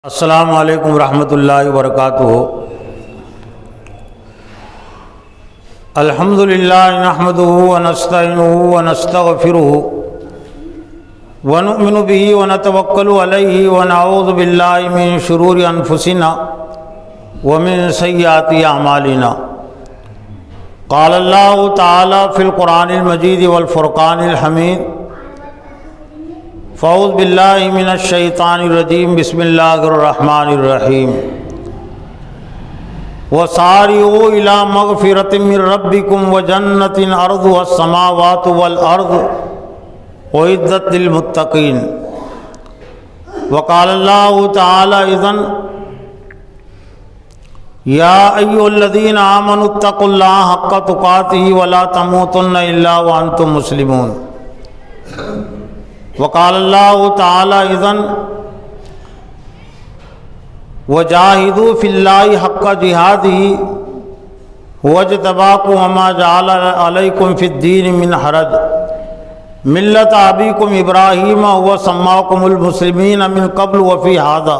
السلام علیکم ورحمۃ اللہ وبرکاتہ۔ الحمد للہ نحمدہ ونستعینہ ونستغفرہ ونؤمن بہ ونتوکل علیہ ونعوذ باللہ من شرور انفسنا ومن سیئات اعمالنا۔ قال اللہ تعالی فی القرآن المجید والفرقان الحمید۔ فاعوذ باللہ من الشیطان الرجیم، بسم اللہ الرحمن الرحیم۔ وسارعوا الی مغفرۃ من ربکم وجنۃ عرضها السماوات والارض اعدت للمتقین۔ وقال اللہ تعالی اذن یا ایھا الذین آمنوا اتقوا اللہ حق تقاتہ ولا تموتن الا وانتم مسلمون۔ وقال اللہ تعالی اذن وجاہدوا فی اللہ حق جہادہ واجتباکم وما جعل علیکم فی الدین من حرج ملۃ ابیکم ابراہیم وسماکم المسلمین من قبل وفی ھذا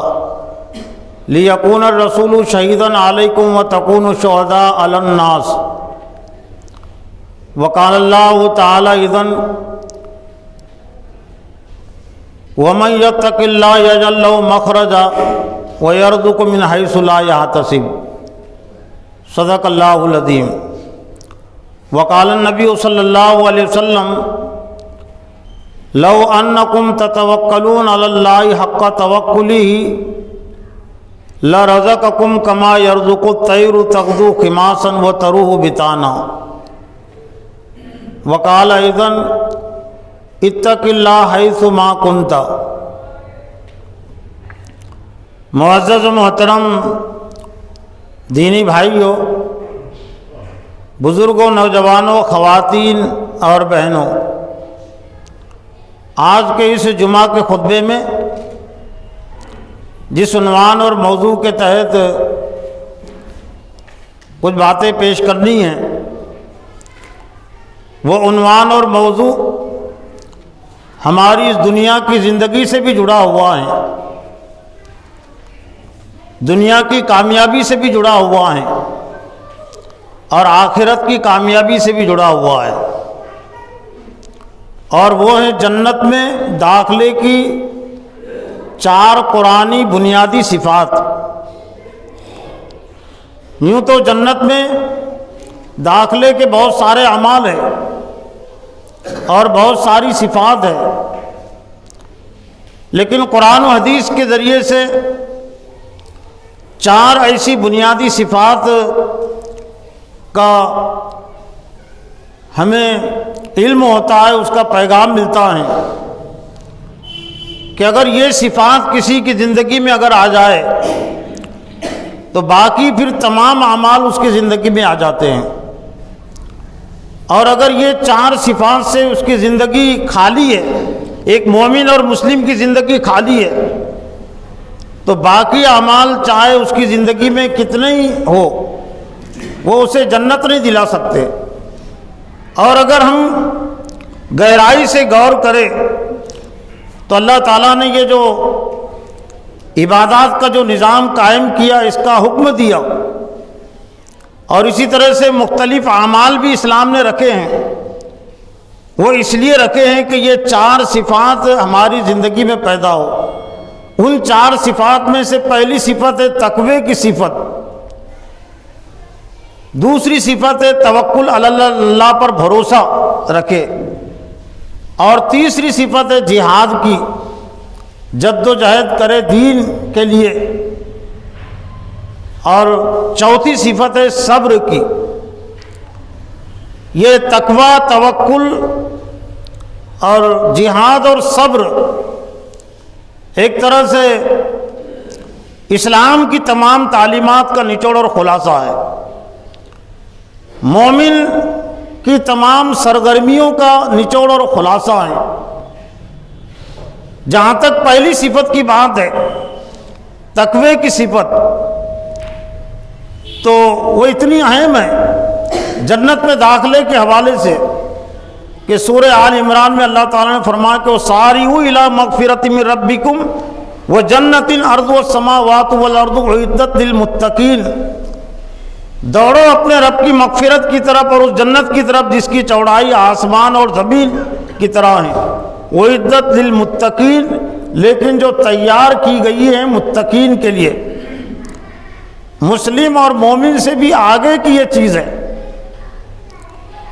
لیکون الرسول شہیدا علیکم وتکونوا شہداء علی الناس۔ وقال اللہ تعالی اذن ومن یتق اللہ یجعل لہ مخرجا ویرزقہ من حیث لا یحتسب۔ صدق اللہ العظیم۔ وقال النبی صلی اللہ علیہ وسلم لو انکم تتوکلون علی اللہ حق توکلہ لرزقکم کما یرزق الطیر تغدو خماسا وتروح بطانا۔ وقال ایضا اتق اللہ حیث ما کنت۔ معزز و محترم دینی بھائیوں، بزرگوں، نوجوانوں، خواتین اور بہنوں، آج کے اس جمعہ کے خطبے میں جس عنوان اور موضوع کے تحت کچھ باتیں پیش کرنی ہیں، وہ عنوان اور موضوع ہماری اس دنیا کی زندگی سے بھی جڑا ہوا ہے، دنیا کی کامیابی سے بھی جڑا ہوا ہے اور آخرت کی کامیابی سے بھی جڑا ہوا ہے، اور وہ ہے جنت میں داخلے کی 4 قرآنی بنیادی صفات۔ یوں تو جنت میں داخلے کے بہت سارے اعمال ہیں اور بہت ساری صفات ہیں، لیکن قرآن و حدیث کے ذریعے سے 4 ایسی بنیادی صفات کا ہمیں علم ہوتا ہے، اس کا پیغام ملتا ہے کہ اگر یہ صفات کسی کی زندگی میں اگر آ جائے تو باقی پھر تمام اعمال اس کی زندگی میں آ جاتے ہیں، اور اگر یہ 4 صفات سے اس کی زندگی خالی ہے، ایک مومن اور مسلم کی زندگی خالی ہے، تو باقی اعمال چاہے اس کی زندگی میں کتنے ہی ہو وہ اسے جنت نہیں دلا سکتے۔ اور اگر ہم گہرائی سے غور کریں تو اللہ تعالیٰ نے یہ جو عبادات کا جو نظام قائم کیا، اس کا حکم دیا، اور اسی طرح سے مختلف اعمال بھی اسلام نے رکھے ہیں، وہ اس لیے رکھے ہیں کہ یہ 4 صفات ہماری زندگی میں پیدا ہو۔ ان 4 صفات میں سے پہلی صفت ہے تقوی کی صفت، دوسری صفت ہے توکل علی اللہ پر بھروسہ رکھے، اور تیسری صفت ہے جہاد کی، جد و جہد کرے دین کے لیے، اور چوتھی صفت ہے صبر کی۔ یہ تقوی، توکل اور جہاد اور صبر ایک طرح سے اسلام کی تمام تعلیمات کا نچوڑ اور خلاصہ ہے، مومن کی تمام سرگرمیوں کا نچوڑ اور خلاصہ ہے۔ جہاں تک پہلی صفت کی بات ہے، تقوی کی صفت، تو وہ اتنی اہم ہے جنت میں داخلے کے حوالے سے کہ سورہ آل عمران میں اللہ تعالیٰ نے فرمایا کہ وَسَارِعُوا إِلَىٰ مَغْفِرَةٍ مِّن رَبِّكُمْ وَجَنَّةٍ أَرْضُهَا السَّمَاوَاتُ وَالْأَرْضُ أُعِدَّتْ لِلْمُتَّقِينَ، دوڑو اپنے رب کی مغفرت کی طرف اور اس جنت کی طرف جس کی چوڑائی آسمان اور زمین کی طرح ہے. وَأُعِدَّتْ لِلْمُتَّقِينَ، لیکن جو تیار کی گئی ہے متقین کے لیے. مسلم اور مومن سے بھی آگے کی یہ چیز ہے،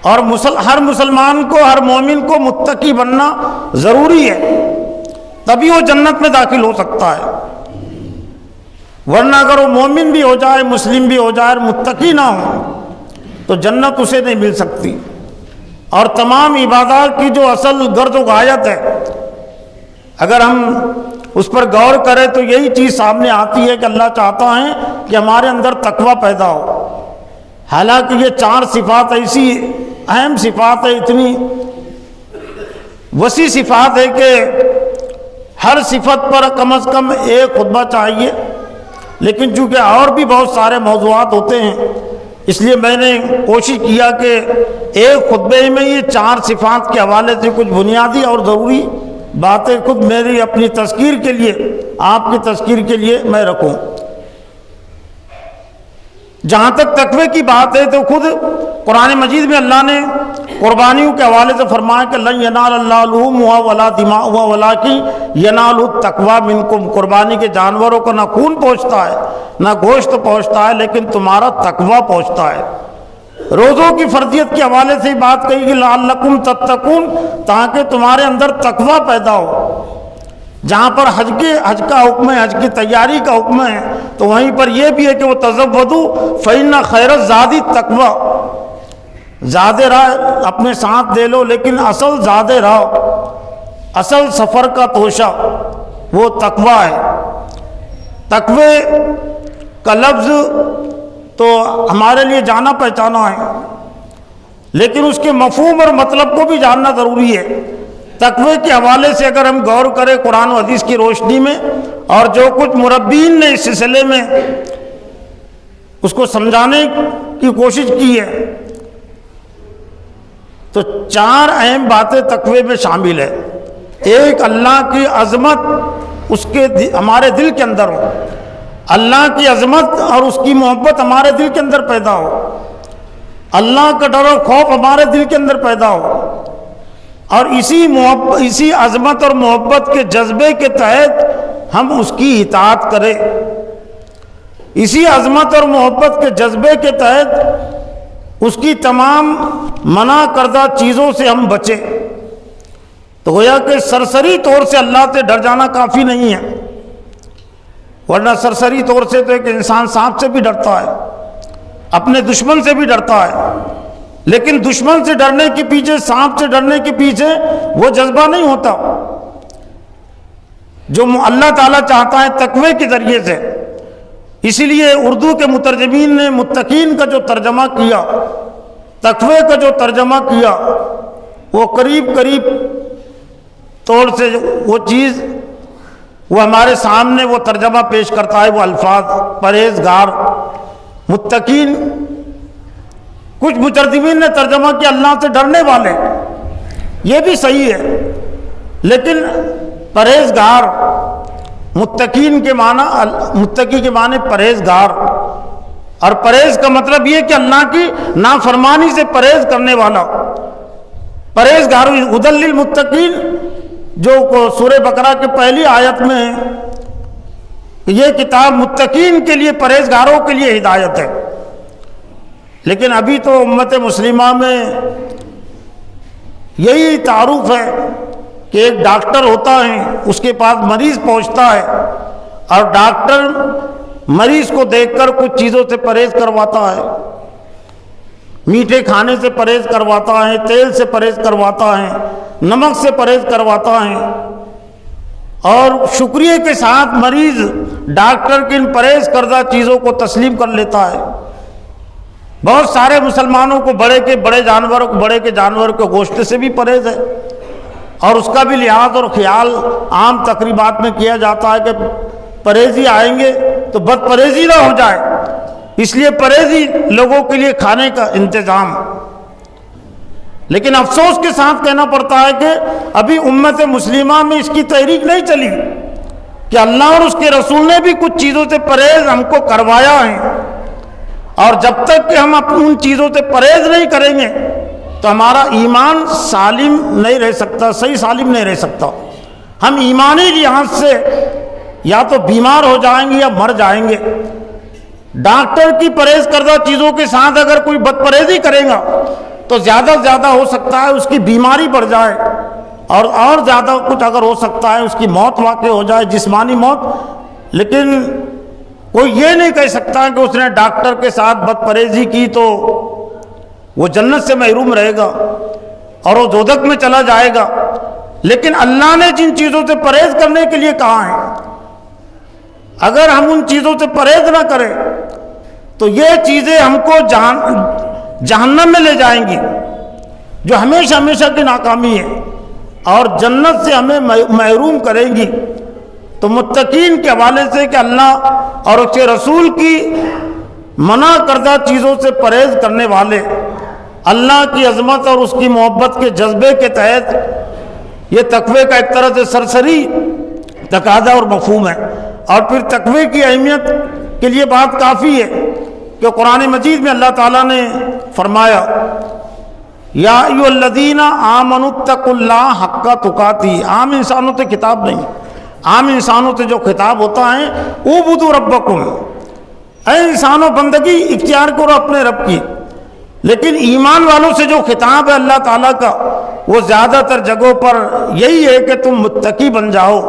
اور ہر مسلمان کو، ہر مومن کو متقی بننا ضروری ہے، تبھی وہ جنت میں داخل ہو سکتا ہے. ورنہ اگر وہ مومن بھی ہو جائے، مسلم بھی ہو جائے اور متقی نہ ہو تو جنت اسے نہیں مل سکتی. اور تمام عبادات کی جو اصل غرض و غایت ہے، اگر ہم اس پر غور کریں تو یہی چیز سامنے آتی ہے کہ اللہ چاہتا ہے کہ ہمارے اندر تقوی پیدا ہو. حالانکہ یہ 4 صفات ایسی اہم صفات ہے، اتنی وسیع صفات ہے کہ ہر صفت پر کم از کم ایک خطبہ چاہیے. لیکن چونکہ اور بھی بہت سارے موضوعات ہوتے ہیں، اس لیے میں نے کوشش کیا کہ ایک خطبے میں یہ 4 صفات کے حوالے سے کچھ بنیادی اور ضروری باتیں خود میری اپنی تذکیر کے لیے، آپ کی تذکیر کے لیے میں رکھوں. جہاں تک تقوی کی بات ہے تو خود قرآن مجید میں اللہ نے قربانیوں کے حوالے سے فرمایا کہ لن ینال اللہ لحومہا ولا دماؤہا ولکن ینالہ التقوی منکم. قربانی کے جانوروں کو نہ خون پہنچتا ہے نہ گوشت پہنچتا ہے، لیکن تمہارا تقوی پہنچتا ہے. روزوں کی فرضیت کے حوالے سے بات کہی کہ لعلکم تتقون، تاکہ تمہارے اندر تقوی پیدا ہو. جہاں پر حج کا حکم ہے، حج کی تیاری کا حکم ہے، تو وہیں پر یہ بھی ہے کہ وہ تزودوا فإن خیر الزاد التقوی، زاد راہ اپنے ساتھ دے لو، لیکن اصل زاد راہ، اصل سفر کا توشہ وہ تقوی ہے. تقوی کا لفظ تو ہمارے لیے جانا پہچانا ہے، لیکن اس کے مفہوم اور مطلب کو بھی جاننا ضروری ہے. تقوی کے حوالے سے اگر ہم غور کریں قرآن و حدیث کی روشنی میں، اور جو کچھ مربین نے اس سلسلے میں اس کو سمجھانے کی کوشش کی ہے، تو 4 اہم باتیں تقوی میں شامل ہے. ایک، اللہ کی عظمت اس کے ہمارے دل کے اندر ہو، اللہ کی عظمت اور اس کی محبت ہمارے دل کے اندر پیدا ہو، اللہ کا ڈر و خوف ہمارے دل کے اندر پیدا ہو، اور اسی عظمت اور محبت کے جذبے کے تحت ہم اس کی اطاعت کریں. اسی عظمت اور محبت کے جذبے کے تحت اس کی تمام منع کردہ چیزوں سے ہم بچیں. تو گویا کہ سرسری طور سے اللہ سے ڈر جانا کافی نہیں ہے، ورنہ سرسری طور سے تو ایک انسان سانپ سے بھی ڈرتا ہے، اپنے دشمن سے بھی ڈرتا ہے، لیکن دشمن سے ڈرنے کے پیچھے، سانپ سے ڈرنے کے پیچھے وہ جذبہ نہیں ہوتا جو اللہ تعالیٰ چاہتا ہے تقوی کے ذریعے سے. اسی لیے اردو کے مترجمین نے متقین کا جو ترجمہ کیا، تقوی کا جو ترجمہ کیا، وہ قریب طور سے وہ چیز وہ ہمارے سامنے وہ ترجمہ پیش کرتا ہے، وہ الفاظ پرہیزگار، متقین. کچھ مترجمین نے ترجمہ کیا اللہ سے ڈرنے والے، یہ بھی صحیح ہے، لیکن پرہیزگار، متقین کے معنی، متقی کے معنی پرہیزگار، اور پرہیز کا مطلب یہ کہ اللہ کی نافرمانی سے پرہیز کرنے والا. پرہیزگار ہدی للمتقین، جو سورہ بقرہ کے پہلی آیت میں یہ کتاب متقین کے لیے، پرہیزگاروں کے لیے ہدایت ہے. لیکن ابھی تو امت مسلمہ میں یہی تعارف ہے کہ ایک ڈاکٹر ہوتا ہے، اس کے پاس مریض پہنچتا ہے، اور ڈاکٹر مریض کو دیکھ کر کچھ چیزوں سے پرہیز کرواتا ہے، میٹھے کھانے سے پرہیز کرواتا ہے، تیل سے پرہیز کرواتا ہے، نمک سے پرہیز کرواتا ہے، اور شکریہ کے ساتھ مریض ڈاکٹر کی ان پرہیز کردہ چیزوں کو تسلیم کر لیتا ہے. بہت سارے مسلمانوں کو بڑے کے جانور کے گوشت سے بھی پرہیز ہے، اور اس کا بھی لحاظ اور خیال عام تقریبات میں کیا جاتا ہے کہ پرہیزی آئیں گے تو بد پرہیزی نہ ہو جائے، اس لیے پرہیزی لوگوں کے لیے کھانے کا انتظام. لیکن افسوس کے ساتھ کہنا پڑتا ہے کہ ابھی امت مسلمہ میں اس کی تحریک نہیں چلی. کہ اللہ اور اس کے رسول نے بھی کچھ چیزوں سے پرہیز ہم کو کروایا ہے، اور جب تک کہ ہم ان چیزوں سے پرہیز نہیں کریں گے تو ہمارا ایمان سالم نہیں رہ سکتا، صحیح سالم نہیں رہ سکتا. ہم ایمانی لحاظ سے یا تو بیمار ہو جائیں گے یا مر جائیں گے. ڈاکٹر کی پرہیز کردہ چیزوں کے ساتھ اگر کوئی بد پرہیزی کرے گا تو زیادہ سے زیادہ ہو سکتا ہے اس کی بیماری بڑھ جائے، اور زیادہ کچھ اگر ہو سکتا ہے اس کی موت واقع ہو جائے، جسمانی موت. لیکن کوئی یہ نہیں کہہ سکتا کہ اس نے ڈاکٹر کے ساتھ بد پرہیزی کی تو وہ جنت سے محروم رہے گا اور وہ دوزخ میں چلا جائے گا. لیکن اللہ نے جن چیزوں سے پرہیز کرنے کے لیے کہا ہے، اگر ہم ان چیزوں سے پرہیز نہ کریں تو یہ چیزیں ہم کو جہنم میں لے جائیں گی، جو ہمیشہ ہمیشہ کی ناکامی ہے، اور جنت سے ہمیں محروم کریں گی. تو متقین کے حوالے سے کہ اللہ اور اس کے رسول کی منع کردہ چیزوں سے پرہیز کرنے والے اللہ کی عظمت اور اس کی محبت کے جذبے کے تحت، یہ تقوی کا ایک طرح سے سرسری تقاضا اور مفہوم ہے. اور پھر تقوی کی اہمیت کے لیے بات کافی ہے کہ قرآن مجید میں اللہ تعالیٰ نے فرمایا یا ایھا الذین آمنوا اتقوا اللہ حق تقاتہ. عام انسانوں سے خطاب نہیں، عام انسانوں سے جو خطاب ہوتا ہے اعبدوا ربکم، اے انسانوں بندگی اختیار کرو اپنے رب کی. لیکن ایمان والوں سے جو خطاب ہے اللہ تعالیٰ کا وہ زیادہ تر جگہوں پر یہی ہے کہ تم متقی بن جاؤ،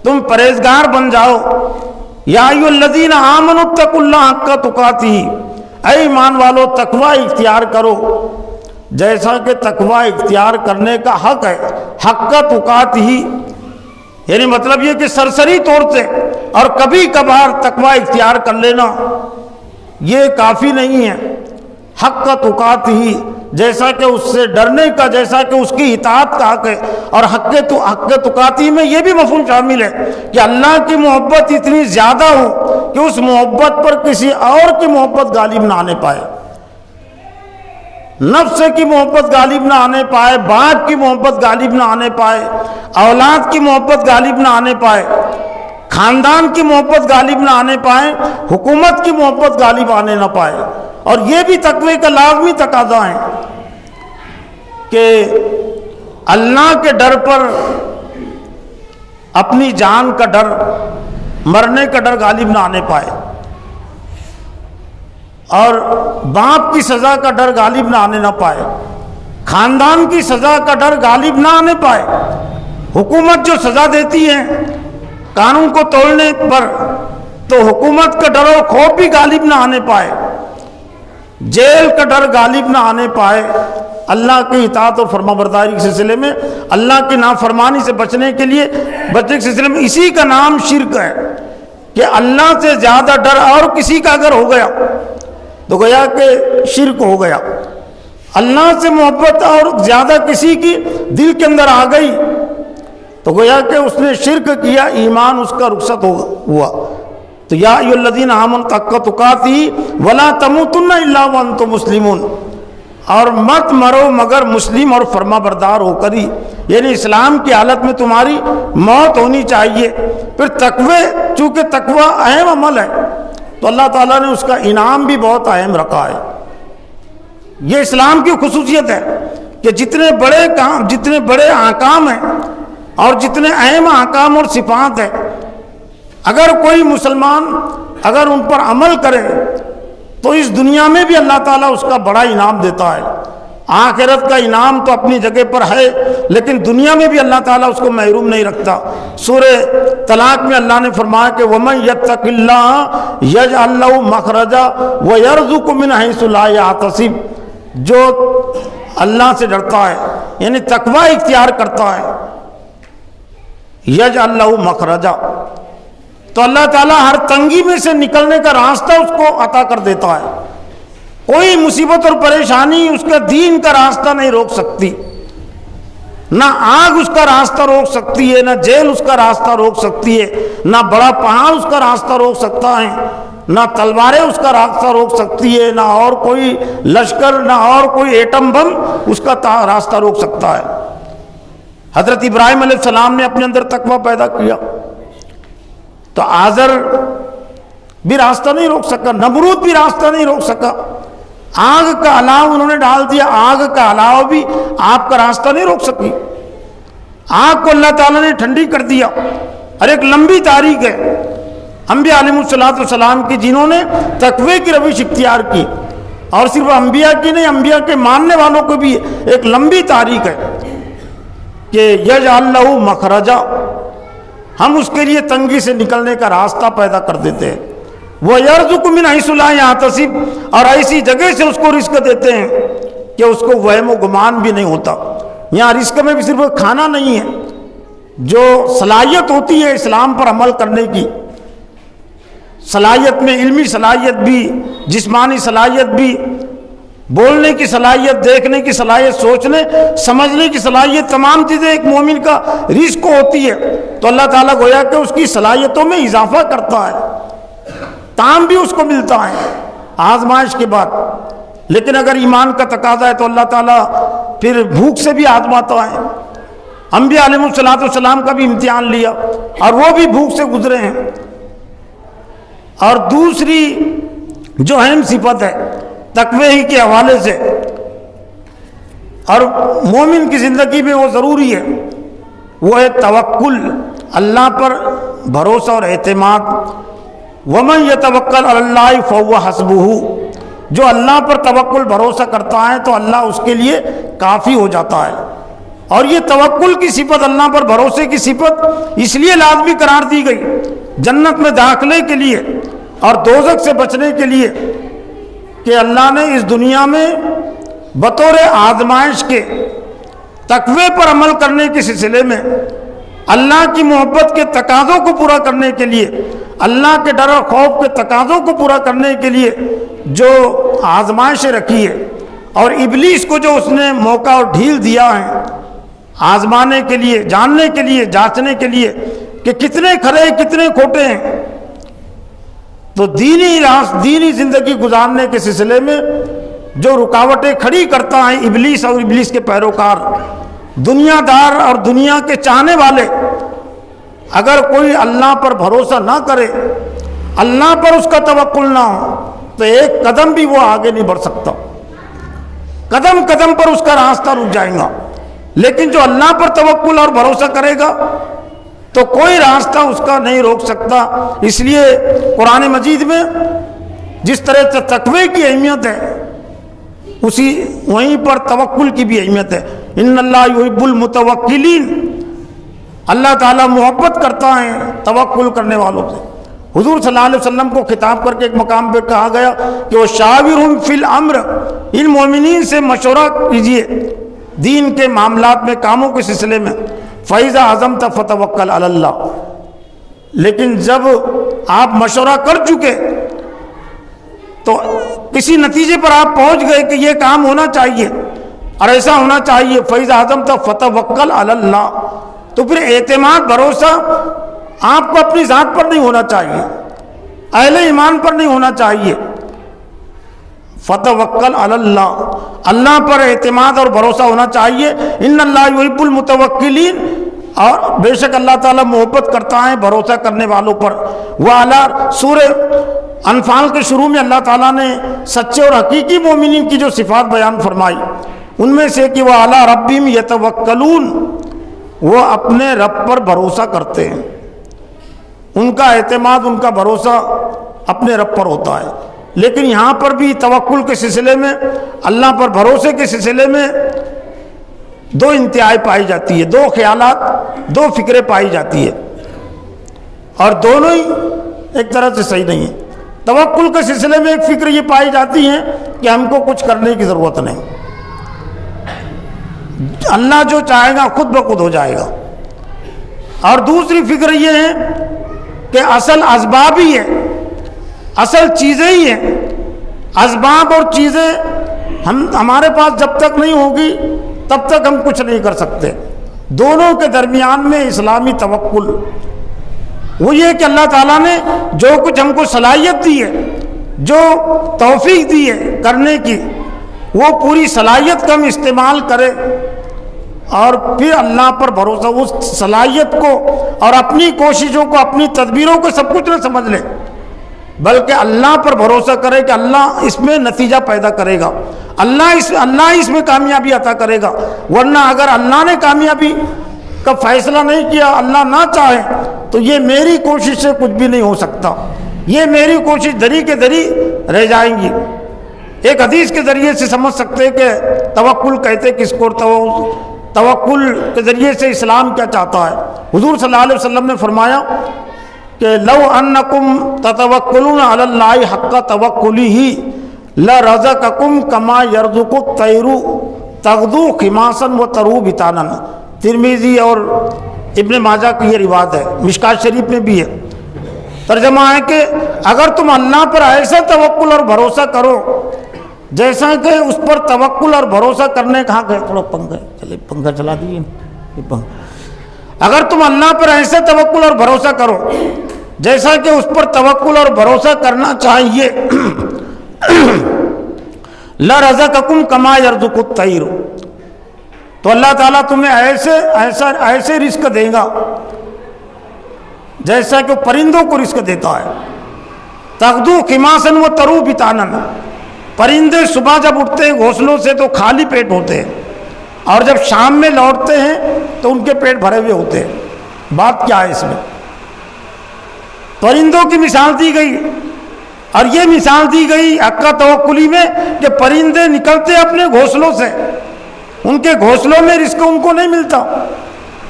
تم پرہیزگار بن جاؤ. یا ایھا الذین آمنوا اتقوا اللہ حق تقاتہ، اے ایمان والو تقوی اختیار کرو جیسا کہ تقوی اختیار کرنے کا حق ہے. حق تقاتہ یعنی مطلب یہ کہ سرسری طور سے اور کبھی کبھار تقوی اختیار کر لینا یہ کافی نہیں ہے. حق تقاتہ جیسا کہ اس سے ڈرنے کا، جیسا کہ اس کی اطاعت کا حق ہے. اور حق تقاتہ میں یہ بھی مفہوم شامل ہے کہ اللہ کی محبت اتنی زیادہ ہو کہ اس محبت پر کسی اور کی محبت غالب نہ آنے پائے، نفس کی محبت غالب نہ آنے پائے، باپ کی محبت غالب نہ آنے پائے، اولاد کی محبت غالب نہ آنے پائے، خاندان کی محبت غالب نہ آنے پائے، حکومت کی محبت غالب آنے نہ پائے. اور یہ بھی تقوی کا لازمی تقاضا ہے کہ اللہ کے ڈر پر اپنی جان کا ڈر، مرنے کا ڈر غالب نہ آنے پائے، اور باپ کی سزا کا ڈر غالب نہ آنے نہ پائے، خاندان کی سزا کا ڈر غالب نہ آنے پائے. حکومت جو سزا دیتی ہے قانون کو توڑنے پر تو حکومت کا ڈر و خوف بھی غالب نہ آنے پائے، جیل کا ڈر غالب نہ آنے پائے. اللہ کی اطاعت اور فرما برداری کے سلسلے میں، اللہ کی نافرمانی سے بچنے کے سلسلے میں اسی کا نام شرک ہے کہ اللہ سے زیادہ ڈر اور کسی کا اگر ہو گیا تو گویا کہ شرک ہو گیا. اللہ سے محبت اور زیادہ کسی کی دل کے اندر آ گئی تو گویا کہ اس نے شرک کیا، ایمان اس کا رخصت ہوا. تو یا ایھا الذین آمنوا حق تقاتہ ولا تموتن الا وانتم مسلمون، اور مت مرو مگر مسلم اور فرما بردار ہو کر ہی، یعنی اسلام کی حالت میں تمہاری موت ہونی چاہیے. پھر تقوی، چونکہ تقوی اہم عمل ہے تو اللہ تعالیٰ نے اس کا انعام بھی بہت اہم رکھا ہے. یہ اسلام کی خصوصیت ہے کہ جتنے بڑے کام، جتنے بڑے احکام ہیں اور جتنے اہم احکام اور صفات ہیں، اگر کوئی مسلمان اگر ان پر عمل کرے تو اس دنیا میں بھی اللہ تعالیٰ اس کا بڑا انعام دیتا ہے. آخرت کا انعام تو اپنی جگہ پر ہے لیکن دنیا میں بھی اللہ تعالیٰ اس کو محروم نہیں رکھتا. سورہ طلاق میں اللہ نے فرمایا کہ وَمَن يَتَّقِ اللَّهَ يَجْعَلْ لَهُ مَخْرَجًا وَيَرْزُقْهُ مِنْ حَيْثُ لَا يَحْتَسِبُ، جو اللہ سے ڈرتا ہے یعنی تقوی اختیار کرتا ہے، يَجْعَلْ لَهُ مَخْرَجًا، تو اللہ تعالیٰ ہر تنگی میں سے نکلنے کا راستہ اس کو عطا کر دیتا ہے. کوئی مصیبت اور پریشانی اس کا دین کا راستہ نہیں روک سکتی، نہ آگ اس کا راستہ روک سکتی ہے، نہ جیل اس کا راستہ روک سکتی ہے، نہ بڑا پہاڑ اس کا راستہ روک سکتا ہے، نہ تلواریں اس کا راستہ روک سکتی ہے، نہ اور کوئی لشکر، نہ اور کوئی ایٹم بم اس کا راستہ روک سکتا ہے. حضرت ابراہیم علیہ السلام نے اپنے اندر تقوی پیدا کیا، تو آزر بھی راستہ نہیں روک سکا، نمرود بھی راستہ نہیں روک سکا، آگ کا الاؤ انہوں نے ڈال دیا، آگ کا الاؤ بھی آپ کا راستہ نہیں روک سکی، آگ کو اللہ تعالیٰ نے ٹھنڈی کر دیا۔ اور ایک لمبی تاریخ ہے انبیاء علیہ السلام کی، جنہوں نے تقوی کی روش اختیار کی، اور صرف انبیاء کی نہیں، انبیاء کے ماننے والوں کو بھی ایک لمبی تاریخ ہے کہ یجعل لہ مخرجا، ہم اس کے لیے تنگی سے نکلنے کا راستہ پیدا کر دیتے ہیں، وَيَرْزُقُ مِنْ حَيْثُ لَا يَحْتَسِبُ، اور ایسی جگہ سے اس کو رزق دیتے ہیں کہ اس کو وہم و گمان بھی نہیں ہوتا۔ یہاں رزق میں بھی صرف کھانا نہیں ہے، جو صلاحیت ہوتی ہے اسلام پر عمل کرنے کی، صلاحیت میں علمی صلاحیت بھی، جسمانی صلاحیت بھی، بولنے کی صلاحیت، دیکھنے کی صلاحیت، سوچنے سمجھنے کی صلاحیت، تمام چیزیں ایک مومن کا رزق ہوتی ہے۔ تو اللہ تعالیٰ گویا کہ اس کی صلاحیتوں میں اضافہ کرتا ہے، تام بھی اس کو ملتا ہے آزمائش کے بعد۔ لیکن اگر ایمان کا تقاضا ہے تو اللہ تعالیٰ پھر بھوک سے بھی آزماتا ہے۔ انبیاء علیہ السلام کا بھی امتحان لیا اور وہ بھی بھوک سے گزرے ہیں۔ اور دوسری جو اہم صفت ہے تقوی ہی کے حوالے سے، اور مومن کی زندگی میں وہ ضروری ہے، وہ ہے توکل، اللہ پر بھروسہ اور اعتماد۔ وَمَن يَتَوَكَّلْ عَلَى اللَّهِ فَهُوَ حَسْبُهُ، جو اللہ پر توکل بھروسہ کرتا ہے تو اللہ اس کے لیے کافی ہو جاتا ہے۔ اور یہ توکل کی صفت، اللہ پر بھروسے کی صفت اس لیے لازمی قرار دی گئی جنت میں داخلے کے لیے اور دوزخ سے بچنے کے لیے، کہ اللہ نے اس دنیا میں بطور آزمائش کے تقوی پر عمل کرنے کے سلسلے میں، اللہ کی محبت کے تقاضوں کو پورا کرنے کے لیے، اللہ کے ڈر اور خوف کے تقاضوں کو پورا کرنے کے لیے جو آزمائشیں رکھی ہے، اور ابلیس کو جو اس نے موقع اور ڈھیل دیا ہے آزمانے کے لیے، جاننے کے لیے، جانچنے کے لیے کہ کتنے کھرے کتنے کھوٹے ہیں۔ تو دینی زندگی گزارنے کے سلسلے میں جو رکاوٹیں کھڑی کرتا ہے ابلیس اور ابلیس کے پیروکار، دنیا دار اور دنیا کے چاہنے والے، اگر کوئی اللہ پر بھروسہ نہ کرے، اللہ پر اس کا توکل نہ ہو، تو ایک قدم بھی وہ آگے نہیں بڑھ سکتا، قدم قدم پر اس کا راستہ رک جائے گا۔ لیکن جو اللہ پر توکل اور بھروسہ کرے گا تو کوئی راستہ اس کا نہیں روک سکتا۔ اس لیے قرآن مجید میں جس طرح سے تقوی کی اہمیت ہے، وہیں پر توکل کی بھی اہمیت ہے۔ ان اللہ یحب المتوکلین، اللہ تعالیٰ محبت کرتا ہے توکل کرنے والوں سے۔ حضور صلی اللہ علیہ وسلم کو خطاب کر کے ایک مقام پہ کہا گیا کہ وہ شاورہم فی الامر، ان مومنین سے مشورہ کیجیے دین کے معاملات میں، کاموں کے سلسلے میں۔ فَإِذَا عَزَمْتَ فَتَوَكَّلْ عَلَى اللَّهِ، لیکن جب آپ مشورہ کر چکے تو کسی نتیجے پر آپ پہنچ گئے کہ یہ کام ہونا چاہیے اور ایسا ہونا چاہیے، فَإِذَا عَزَمْتَ فَتَوَكَّلْ عَلَى اللَّهِ، تو پھر اعتماد بھروسہ آپ کو اپنی ذات پر نہیں ہونا چاہیے، اہل ایمان پر نہیں ہونا چاہیے۔ فتوکل علی اللہ، اللہ پر اعتماد اور بھروسہ ہونا چاہیے۔ ان اللہ یحب المتوکلین، اور بے شک اللہ تعالیٰ محبت کرتا ہے بھروسہ کرنے والوں پر۔ وَعَلَىٰ، سورہ انفال کے شروع میں اللہ تعالیٰ نے سچے اور حقیقی مومنین کی جو صفات بیان فرمائی، ان میں سے کہ وَعَلَىٰ رَبِّهِمْ يَتَوَكَّلُونَ، وہ اپنے رب پر بھروسہ کرتے ہیں، ان کا اعتماد، ان کا بھروسہ اپنے رب پر ہوتا ہے۔ لیکن یہاں پر بھی توکل کے سلسلے میں، اللہ پر بھروسے کے سلسلے میں دو انتہائی پائی جاتی ہے، دو خیالات، دو فکریں پائی جاتی ہے، اور دونوں ہی ایک طرح سے صحیح نہیں ہیں۔ توکل کے سلسلے میں ایک فکر یہ پائی جاتی ہے کہ ہم کو کچھ کرنے کی ضرورت نہیں، اللہ جو چاہے گا خود بخود ہو جائے گا۔ اور دوسری فکر یہ ہے کہ اصل اسباب ہی ہے، اصل چیزیں ہی ہیں، اسباب اور چیزیں ہمارے پاس جب تک نہیں ہوگی تب تک ہم کچھ نہیں کر سکتے۔ دونوں کے درمیان میں اسلامی توکل وہ یہ کہ اللہ تعالیٰ نے جو کچھ ہم کو صلاحیت دی ہے، جو توفیق دی ہے کرنے کی، وہ پوری صلاحیت کا ہم استعمال کریں اور پھر اللہ پر بھروسہ، اس صلاحیت کو اور اپنی کوششوں کو، اپنی تدبیروں کو سب کچھ نہ سمجھ لے، بلکہ اللہ پر بھروسہ کرے کہ اللہ اس میں نتیجہ پیدا کرے گا، اللہ اس میں کامیابی عطا کرے گا، ورنہ اگر اللہ نے کامیابی کا فیصلہ نہیں کیا، اللہ نہ چاہے، تو یہ میری کوشش سے کچھ بھی نہیں ہو سکتا، یہ میری کوشش دری کے دری رہ جائیں گی۔ ایک حدیث کے ذریعے سے سمجھ سکتے کہ توکل کہتے کس کو، توکل کے ذریعے سے اسلام کیا چاہتا ہے۔ حضور صلی اللہ علیہ وسلم نے فرمایا کہ لو انکم تتوکلون علی اللہ حق توکلہ لرزقکم کما یرزق الطیر تغدو خماسا وتروح بطانا۔ ترمذی اور ابن ماجہ کی یہ روایت ہے، مشکات شریف میں بھی ہے۔ ترجمہ ہے کہ اگر تم اللہ پر ایسا توکل اور بھروسہ کرو جیسا کہ اس پر توکل اور بھروسہ کرنے کہاں گئے، تھوڑا پنکھا چلا دیجیے۔ اگر تم اللہ پر ایسا توکل اور بھروسہ کرو جیسا کہ اس پر توکل اور بھروسہ کرنا چاہیے، لرزقکم کما یرزق الطیر، تو اللہ تعالیٰ تمہیں ایسے رزق دے گا جیسا کہ پرندوں کو رزق دیتا ہے۔ تغدو خماسا وتروح بطانا، پرندے صبح جب اٹھتے ہیں گھونسلوں سے تو خالی پیٹ ہوتے ہیں، اور جب شام میں لوٹتے ہیں تو ان کے پیٹ بھرے ہوئے ہوتے ہیں۔ بات کیا ہے اس میں؟ پرندوں کی مثال دی گئی، اور یہ مثال دی گئی حق توکلی میں کہ پرندے نکلتے اپنے گھونسلوں سے، ان کے گھونسلوں میں رزق ان کو نہیں ملتا،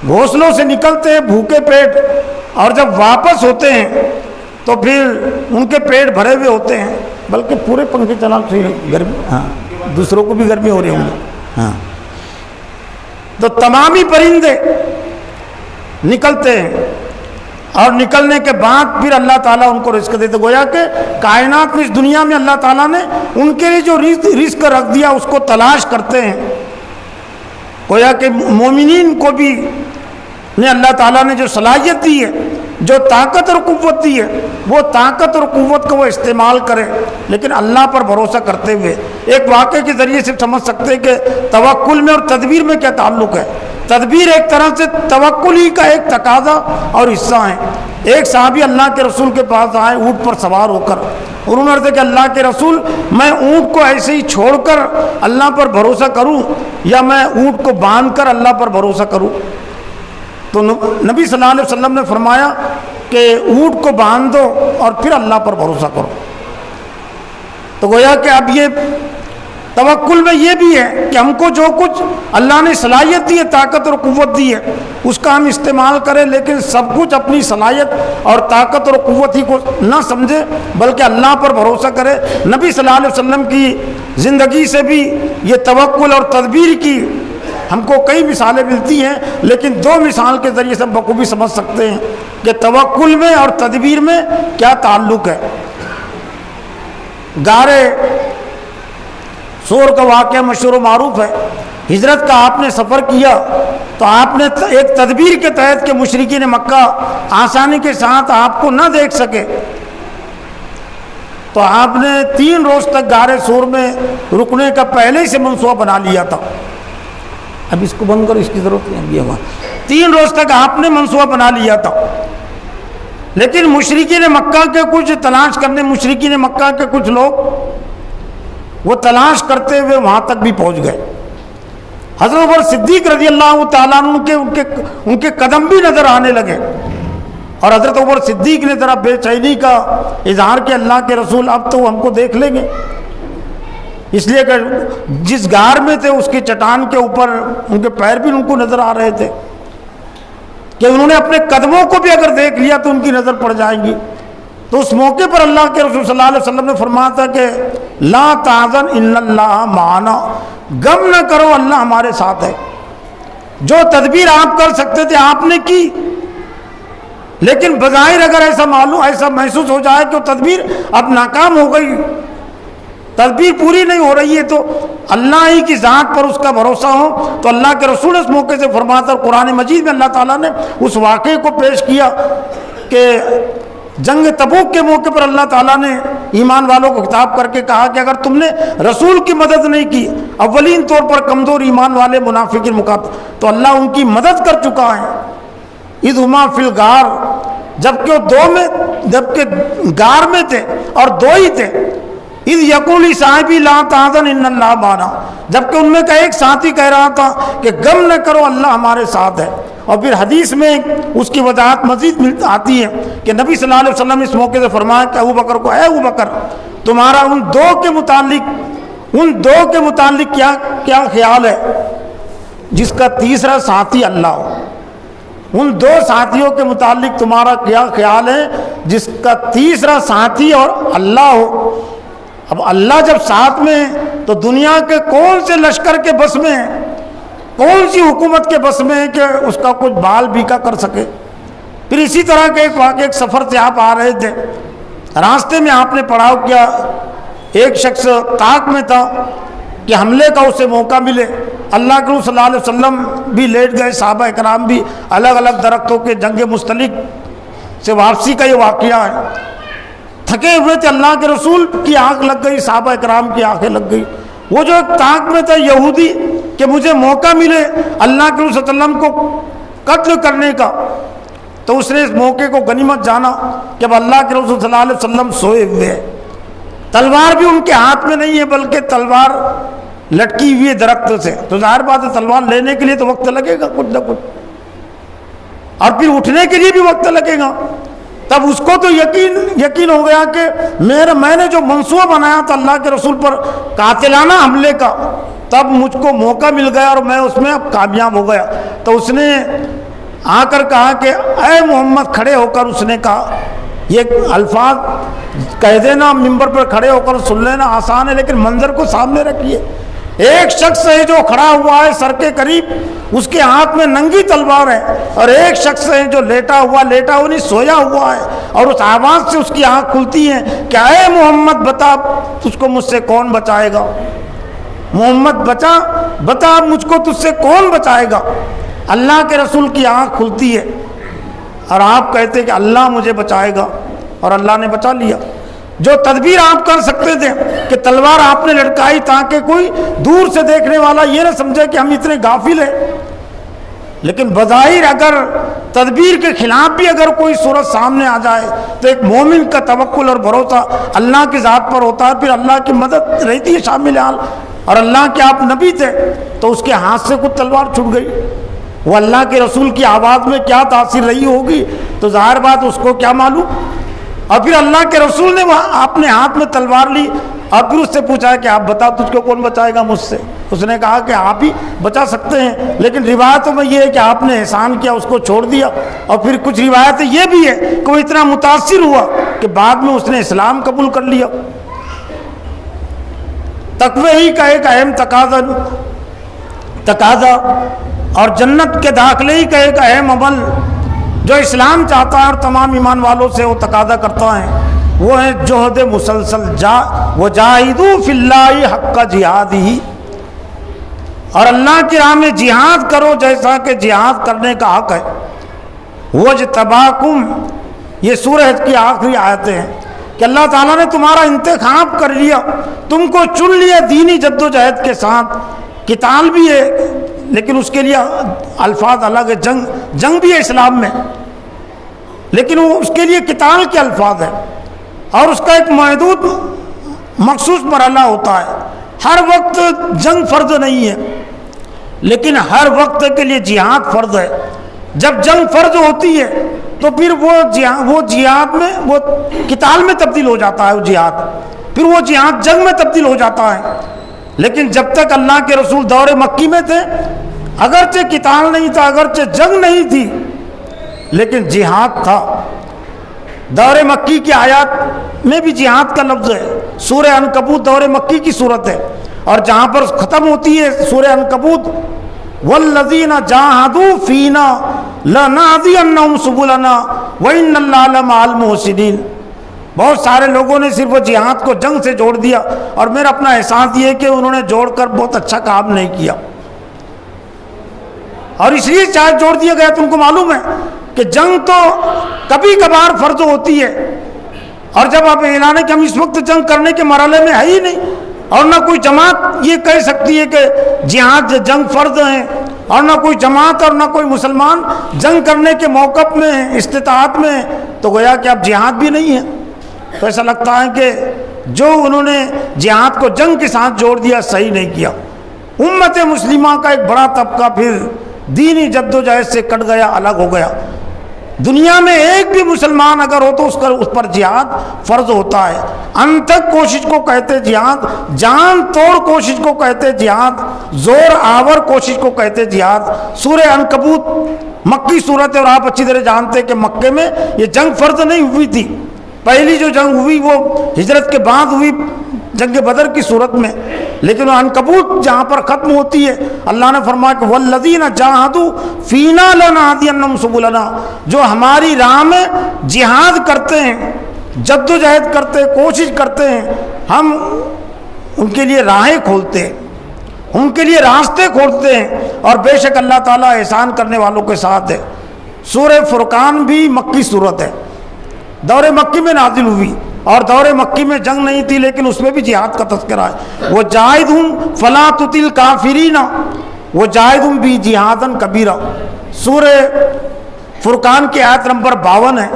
گھونسلوں سے نکلتے ہیں بھوکے پیٹ، اور جب واپس ہوتے ہیں تو پھر ان کے پیٹ بھرے ہوئے ہوتے ہیں۔ بلکہ پورے پنکھے چلا گرمی، ہاں دوسروں کو بھی گرمی ہو رہی ہوں گی، ہاں۔ تو تمامی پرندے نکلتے ہیں، اور نکلنے کے بعد پھر اللہ تعالیٰ ان کو رزق دیتے۔ گویا کہ کائنات میں، اس دنیا میں اللہ تعالیٰ نے ان کے لیے جو رزق رکھ دیا اس کو تلاش کرتے ہیں۔ گویا کہ مومنین کو بھی اللہ تعالیٰ نے جو صلاحیت دی ہے، جو طاقت اور قوت دی ہے، وہ طاقت اور قوت کو وہ استعمال کرے، لیکن اللہ پر بھروسہ کرتے ہوئے۔ ایک واقعے کے ذریعے سے سمجھ سکتے کہ توکل میں اور تدبیر میں کیا تعلق ہے۔ تدبیر ایک طرح سے توکل ہی کا ایک تقاضا اور حصہ ہے۔ ایک صحابی اللہ کے رسول کے پاس آئے اونٹ پر سوار ہو کر، اور انہوں نے کہا کہ اللہ کے رسول، میں اونٹ کو ایسے ہی چھوڑ کر اللہ پر بھروسہ کروں، یا میں اونٹ کو باندھ کر اللہ پر بھروسہ کروں؟ تو نبی صلی اللہ علیہ وسلم نے فرمایا کہ اونٹ کو باندھ دو اور پھر اللہ پر بھروسہ کرو۔ تو گویا کہ اب یہ توکل میں یہ بھی ہے کہ ہم کو جو کچھ اللہ نے صلاحیت دی ہے، طاقت اور قوت دی ہے، اس کا ہم استعمال کریں، لیکن سب کچھ اپنی صلاحیت اور طاقت اور قوت ہی کو نہ سمجھے، بلکہ اللہ پر بھروسہ کرے۔ نبی صلی اللہ علیہ وسلم کی زندگی سے بھی یہ توکل اور تدبیر کی ہم کو کئی مثالیں ملتی ہیں، لیکن دو مثال کے ذریعے سے ہم بخوبی سمجھ سکتے ہیں کہ توکل میں اور تدبیر میں کیا تعلق ہے۔ غارِ سور کا واقعہ مشہور و معروف ہے۔ ہجرت کا آپ نے سفر کیا تو آپ نے ایک تدبیر کے تحت کہ مشرکین مکہ آسانی کے ساتھ آپ کو نہ دیکھ سکے، تو آپ نے 3 روز تک غارِ سور میں رکنے کا پہلے ہی سے منصوبہ بنا لیا تھا۔ اب اس کو بند کرو، اس کی ضرورت نہیں ہے۔ 3 روز تک آپ نے منصوبہ بنا لیا تھا، لیکن مشرکین مکہ کے کچھ تلاش کرنے، مشرکین مکہ کے کچھ لوگ وہ تلاش کرتے ہوئے وہاں تک بھی پہنچ گئے۔ حضرت عمر صدیق رضی اللہ تعالیٰ عنہ ان کے قدم بھی نظر آنے لگے، اور حضرت عمر صدیق نے ذرا بے چینی کا اظہار کیا، اللہ کے رسول اب تو ہم کو دیکھ لیں گے، اس لیے کہ جس غار میں تھے اس کی چٹان کے اوپر ان کے پیر بھی ان کو نظر آ رہے تھے کہ انہوں نے اپنے قدموں کو بھی اگر دیکھ لیا تو ان کی نظر پڑ جائیں گی۔ تو اس موقع پر اللہ کے رسول صلی اللہ علیہ وسلم نے فرمایا تھا کہ لا تحزن ان اللہ معنا، غم نہ کرو، اللہ ہمارے ساتھ ہے۔ جو تدبیر آپ کر سکتے تھے آپ نے کی، لیکن بظاہر اگر ایسا محسوس ہو جائے کہ وہ تدبیر اب ناکام ہو گئی، تدبیر پوری نہیں ہو رہی ہے، تو اللہ ہی کی ذات پر اس کا بھروسہ ہو۔ تو اللہ کے رسول اس موقع سے فرماتا، اور قرآن مجید میں اللہ تعالیٰ نے اس واقعے کو پیش کیا کہ جنگ تبوک کے موقع پر اللہ تعالیٰ نے ایمان والوں کو خطاب کر کے کہا کہ اگر تم نے رسول کی مدد نہیں کی، اولین طور پر کمزور ایمان والے منافقین مقابل، تو اللہ ان کی مدد کر چکا ہے۔ اذ ہما فی الغار، جبکہ وہ جبکہ غار میں تھے اور دو ہی تھے۔ اذ یقول لصاحبہ لا تحزن ان اللہ معنا، جبکہ ان میں کا ایک ساتھی کہہ رہا تھا کہ غم نہ کرو، اللہ ہمارے ساتھ ہے۔ اور پھر حدیث میں اس کی وضاحت مزید آتی ہے کہ نبی صلی اللہ علیہ وسلم نے اس موقع سے فرمایا کہ ابو بکر کو، اے ابو بکر، تمہارا ان دو کے متعلق کیا خیال ہے جس کا تیسرا ساتھی اللہ ہو؟ ان دو ساتھیوں کے متعلق تمہارا کیا خیال ہے جس کا تیسرا ساتھی اور اللہ ہو؟ اب اللہ جب ساتھ میں ہے تو دنیا کے کون سے لشکر کے بس میں ہے، کون سی حکومت کے بس میں ہے کہ اس کا کچھ بال بیکا کر سکے؟ پھر اسی طرح کے ایک واقعہ، ایک سفر سے آپ آ رہے تھے، راستے میں آپ نے پڑاؤ کیا، ایک شخص طاق میں تھا کہ حملے کا اسے موقع ملے، اللہ کے رسول صلی اللہ علیہ وسلم بھی لیٹ گئے، صحابہ اکرام بھی، الگ الگ درختوں کے جنگ مستلق سے واپسی کا یہ واقعہ ہے۔ تھکے ہوئے تھے، اللہ کے رسول کی آنکھ لگ گئی، صحابہ اکرام کی آنکھیں لگ گئی۔ وہ جو ایک طاق میں تھا یہودی کہ مجھے موقع ملے اللہ کے رسول صلی اللہ علیہ وسلم کو قتل کرنے کا، تو اس نے اس موقع کو غنیمت جانا کہ اب اللہ کے رسول صلی اللہ علیہ وسلم سوئے ہوئے ہیں، تلوار بھی ان کے ہاتھ میں نہیں ہے بلکہ تلوار لٹکی ہوئی ہے درخت سے، تو ظاہر بات ہے تلوار لینے کے لیے تو وقت لگے گا کچھ نہ کچھ، اور پھر اٹھنے کے لیے بھی وقت لگے گا۔ تب اس کو تو یقین ہو گیا کہ میں نے جو منصوبہ بنایا تھا اللہ کے رسول پر قاتلانہ حملے کا، تب مجھ کو موقع مل گیا اور میں اس میں اب کامیاب ہو گیا۔ تو اس نے آ کر کہا کہ اے محمد، کھڑے ہو کر اس نے کہا، یہ الفاظ کہہ دینا ممبر پر کھڑے ہو کر سن لینا آسان ہے، لیکن منظر کو سامنے رکھیے۔ ایک شخص ہے جو کھڑا ہوا ہے سر کے قریب، اس کے ہاتھ میں ننگی تلوار ہے، اور ایک شخص ہے جو لیٹا ہوا نہیں، سویا ہوا ہے، اور اس آواز سے اس کی آنکھ کھلتی ہے کہ اے محمد بتا، تجھ کو مجھ سے کون بچائے گا؟ محمد بتا مجھ کو تجھ سے کون بچائے گا؟ اللہ کے رسول کی آنکھ کھلتی ہے اور آپ کہتے کہ اللہ مجھے بچائے گا، اور اللہ نے بچا لیا۔ جو تدبیر آپ کر سکتے تھے کہ تلوار آپ نے لٹکائی تاکہ کوئی دور سے دیکھنے والا یہ نہ سمجھے کہ ہم اتنے غافل ہیں، لیکن بظاہر اگر تدبیر کے خلاف بھی اگر کوئی صورت سامنے آ جائے تو ایک مومن کا توکل اور بھروسہ اللہ کی ذات پر ہوتا ہے، پھر اللہ کی مدد رہتی ہے شامل حال۔ اور اللہ کے آپ نبی تھے تو اس کے ہاتھ سے کچھ تلوار چھوٹ گئی، وہ اللہ کے رسول کی آواز میں کیا تاثیر رہی ہوگی تو ظاہر بات اس کو کیا معلوم۔ اور پھر اللہ کے رسول نے اپنے ہاتھ میں تلوار لی اور پھر اس سے پوچھا کہ آپ بتا تجھ کو کون بچائے گا مجھ سے؟ اس نے کہا کہ آپ ہی بچا سکتے ہیں، لیکن روایتوں میں یہ ہے کہ آپ نے احسان کیا، اس کو چھوڑ دیا۔ اور پھر کچھ روایتیں یہ بھی ہے کہ وہ اتنا متاثر ہوا کہ بعد میں اس نے اسلام قبول کر لیا۔ تقوی ہی کا ایک اہم تقاضا اور جنت کے داخلے ہی کا ایک اہم عمل جو اسلام چاہتا ہے اور تمام ایمان والوں سے وہ تقاضا کرتا ہے، وہ ہے جہد مسلسل، وجاہدوا فی اللہ حق جہادہ، اور اللہ کی راہ میں جہاد کرو جیسا کہ جہاد کرنے کا حق ہے۔ وَاجْتَبَاكُمْ، یہ سورہ حج کی آخری آیتیں ہیں کہ اللہ تعالیٰ نے تمہارا انتخاب کر لیا، تم کو چن لیا دینی جد و جہد کے ساتھ۔ قتال بھی ہے لیکن اس کے لیے الفاظ الگ ہے، جنگ بھی ہے اسلام میں، لیکن وہ اس کے لیے قتال کے الفاظ ہیں، اور اس کا ایک محدود مخصوص مرحلہ ہوتا ہے۔ ہر وقت جنگ فرض نہیں ہے، لیکن ہر وقت کے لیے جہاد فرض ہے۔ جب جنگ فرض ہوتی ہے تو پھر وہ جہاد میں، وہ قتال میں تبدیل ہو جاتا ہے، وہ جہاد پھر وہ جہاد جنگ میں تبدیل ہو جاتا ہے۔ لیکن جب تک اللہ کے رسول دور مکی میں تھے، اگرچہ قتال نہیں تھا، اگرچہ جنگ نہیں تھی، لیکن جہاد تھا۔ دور مکی کی آیات میں بھی جہاد کا لفظ ہے۔ سورہ عنکبوت دور مکی کی صورت ہے، اور جہاں پر ختم ہوتی ہے سورہ عنکبوت، والذین جاہدوا فینا لنہدینہم سبلنا وان اللہ لمع المحسنین۔ بہت سارے لوگوں نے صرف وہ جہاد کو جنگ سے جوڑ دیا، اور میرا اپنا احساس یہ ہے کہ انہوں نے جوڑ کر بہت اچھا کام نہیں کیا، اور اس لیے شاید جوڑ دیا گیا۔ تم کو معلوم ہے کہ کہ جنگ تو کبھی کبھار فرض ہوتی ہے، اور جب آپ اعلان ہے کہ ہم اس وقت جنگ کرنے کے مرحلے میں ہے ہی نہیں، اور نہ کوئی جماعت یہ کہہ سکتی ہے کہ جہاد جنگ فرض ہیں، اور نہ کوئی جماعت اور نہ کوئی مسلمان جنگ کرنے کے موقف میں ہیں، استطاعت میں ہیں، تو گویا کہ اب جہاد بھی نہیں ہے۔ تو ایسا لگتا ہے کہ جو انہوں نے جہاد کو جنگ کے ساتھ جوڑ دیا صحیح نہیں کیا۔ امت مسلمہ کا ایک بڑا طبقہ پھر دینی جدوجہد سے کٹ گیا، الگ ہو گیا۔ دنیا میں ایک بھی مسلمان اگر ہو تو اس پر جہاد فرض ہوتا ہے۔ انتھک کوشش کو کہتے جہاد، جان توڑ کوشش کو کہتے جہاد، زور آور کوشش کو کہتے جہاد۔ سورہ عنکبوت مکی صورت ہے، اور آپ اچھی طرح جانتے ہیں کہ مکے میں یہ جنگ فرض نہیں ہوئی تھی۔ پہلی جو جنگ ہوئی وہ ہجرت کے بعد ہوئی، جنگ بدر کی صورت میں، لیکن وہ عنکبوت جہاں پر ختم ہوتی ہے اللہ نے فرمایا کہ والذین جاہدوا فینا لنہدینہم سبلنا، جو ہماری راہ میں جہاد کرتے ہیں، جدوجہد کرتے ہیں، کوشش کرتے ہیں، ہم ان کے لیے راہیں کھولتے ہیں، ان کے لیے راستے کھولتے ہیں، اور بے شک اللہ تعالیٰ احسان کرنے والوں کے ساتھ ہے۔ سورہ فرقان بھی مکی صورت ہے، دور مکی میں نازل ہوئی، اور دور مکی میں جنگ نہیں تھی لیکن اس میں بھی جہاد کا تذکرہ ہے۔ وہ جاہدہم فلا تطع الکافرین وہ جاہدہم بھی جہادن کبیرہ۔ سورہ فرقان کی آیت نمبر 52 ہے